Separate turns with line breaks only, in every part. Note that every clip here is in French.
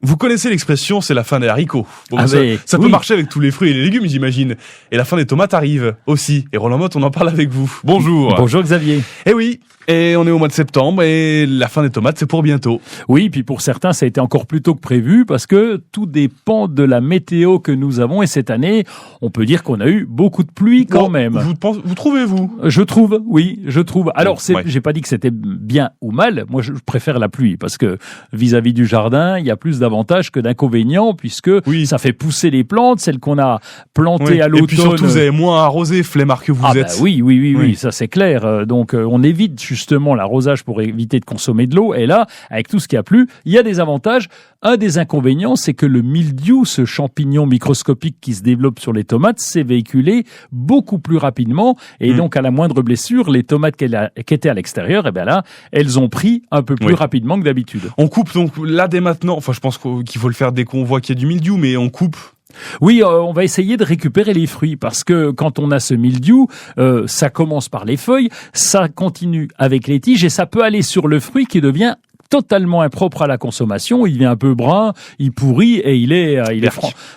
Vous connaissez l'expression, c'est la fin des haricots. Bon, ça peut marcher avec tous les fruits et les légumes, j'imagine. Et la fin des tomates arrive aussi. Et Roland Motte, on en parle avec vous. Bonjour.
Bonjour Xavier.
Eh oui, et on est au mois de septembre et la fin des tomates, c'est pour bientôt.
Oui, puis pour certains, ça a été encore plus tôt que prévu parce que tout dépend de la météo que nous avons. Et cette année, on peut dire qu'on a eu beaucoup de pluie quand même.
Vous trouvez-vous ?
Je trouve, oui, je trouve. Alors,
ouais.
J'ai pas dit que c'était bien ou mal. Moi, je préfère la pluie parce que vis-à-vis du jardin, il y a plus d'avantages que d'inconvénients puisque ça fait pousser les plantes, celles qu'on a plantées à l'automne.
Et puis surtout, vous avez moins arrosé, flemmard que vous êtes.
Bah oui, ça c'est clair. Donc, on évite justement l'arrosage pour éviter de consommer de l'eau. Et là, avec tout ce qui a plu, il y a des avantages. Un des inconvénients, c'est que le mildiou, ce champignon microscopique qui se développe sur les tomates, s'est véhiculé beaucoup plus rapidement. Et donc, à la moindre blessure, les tomates qui étaient à l'extérieur, eh bien là, elles ont pris un peu plus rapidement que d'habitude.
On coupe donc là dès maintenant. Enfin, je pense qu'il faut le faire dès qu'on voit qu'il y a du mildiou, mais on coupe.
Oui, on va essayer de récupérer les fruits parce que quand on a ce mildiou, ça commence par les feuilles, ça continue avec les tiges et ça peut aller sur le fruit qui devient totalement impropre à la consommation, il devient un peu brun, il pourrit et il est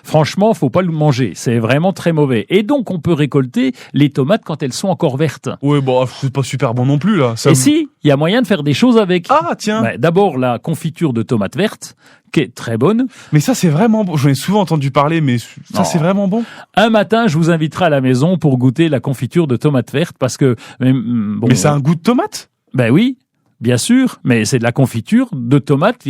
franchement, faut pas le manger, c'est vraiment très mauvais. Et donc on peut récolter les tomates quand elles sont encore vertes.
Oui, bon, c'est pas super bon non plus là.
Si, il y a moyen de faire des choses avec.
Ah tiens.
D'abord la confiture de tomates vertes, qui est très bonne.
Mais ça c'est vraiment bon. J'en ai souvent entendu parler, mais ça c'est vraiment bon.
Un matin, je vous inviterai à la maison pour goûter la confiture de tomates vertes parce que
mais ça a un goût de tomate.
Ben oui. Bien sûr, mais c'est de la confiture de tomates,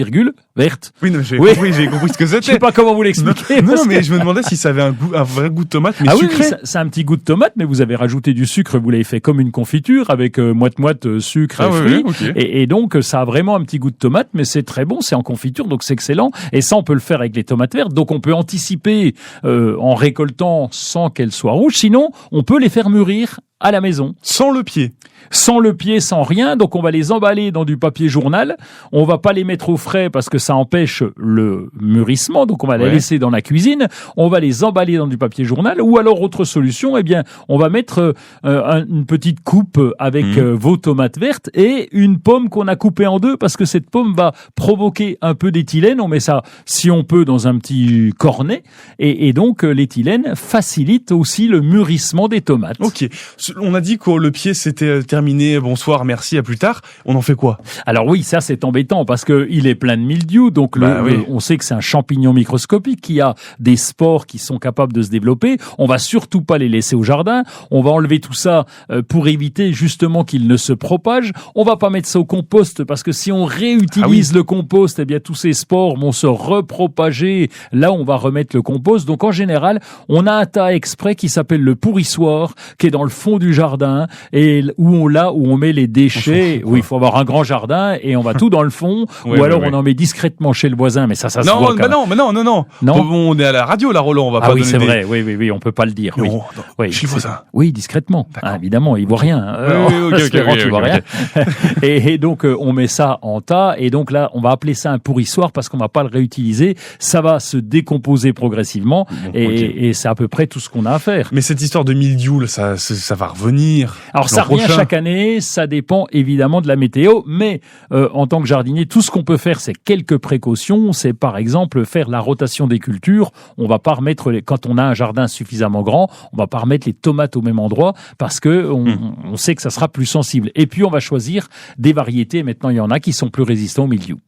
verte.
Oui, j'ai compris ce que c'était.
Je sais pas comment vous l'expliquer.
Non, mais je me demandais si ça avait un vrai goût de tomate, mais sucré.
Oui, c'est un petit goût de tomate, mais vous avez rajouté du sucre, vous l'avez fait comme une confiture avec moite-moite sucre et fruits.
Okay.
Et donc, ça a vraiment un petit goût de tomate, mais c'est très bon, c'est en confiture, donc c'est excellent. Et ça, on peut le faire avec les tomates vertes. Donc, on peut anticiper en récoltant sans qu'elles soient rouges. Sinon, on peut les faire mûrir à la maison.
Sans le pied.
Sans le pied, sans rien. Donc, on va les emballer dans du papier journal. On va pas les mettre au frais parce que ça empêche le mûrissement. Donc, on va les laisser dans la cuisine. On va les emballer dans du papier journal. Ou alors, autre solution, eh bien, on va mettre une petite coupe avec vos tomates vertes et une pomme qu'on a coupée en deux parce que cette pomme va provoquer un peu d'éthylène. On met ça, si on peut, dans un petit cornet. Et donc, l'éthylène facilite aussi le mûrissement des tomates.
Ok. On a dit que le pied c'était terminé, bonsoir, merci, à plus tard. On en fait quoi ?
Alors oui, ça c'est embêtant parce que il est plein de mildiou, donc on sait que c'est un champignon microscopique qui a des spores qui sont capables de se développer. On va surtout pas les laisser au jardin. On va enlever tout ça pour éviter justement qu'il ne se propage. On va pas mettre ça au compost parce que si on réutilise le compost, eh bien tous ces spores vont se repropager. Là, on va remettre le compost. Donc en général, on a un tas exprès qui s'appelle le pourrissoir, qui est dans le fond du jardin et où on met les déchets. Oui, il faut avoir un grand jardin et on va tout dans le fond. On en met discrètement chez le voisin, mais ça se voit.
Non. On est à la radio, là, Roland. On va pas donner
c'est vrai. Oui, on peut pas le dire.
Chez le voisin.
Oui, discrètement. Évidemment, il voit rien. Tu vois rien. Et donc, on met ça en tas. Et donc là, on va appeler ça un pourrissoir parce qu'on va pas le réutiliser. Ça va se décomposer progressivement. Et c'est à peu près tout ce qu'on a à faire.
Mais cette histoire de mildiou, ça va revenir.
Alors ça revient chaque année, ça dépend évidemment de la météo, mais en tant que jardinier, tout ce qu'on peut faire, c'est quelques précautions. C'est par exemple faire la rotation des cultures. On va pas remettre, quand on a un jardin suffisamment grand, on va pas remettre les tomates au même endroit parce que on sait que ça sera plus sensible. Et puis on va choisir des variétés. Maintenant, il y en a qui sont plus résistants au mildiou.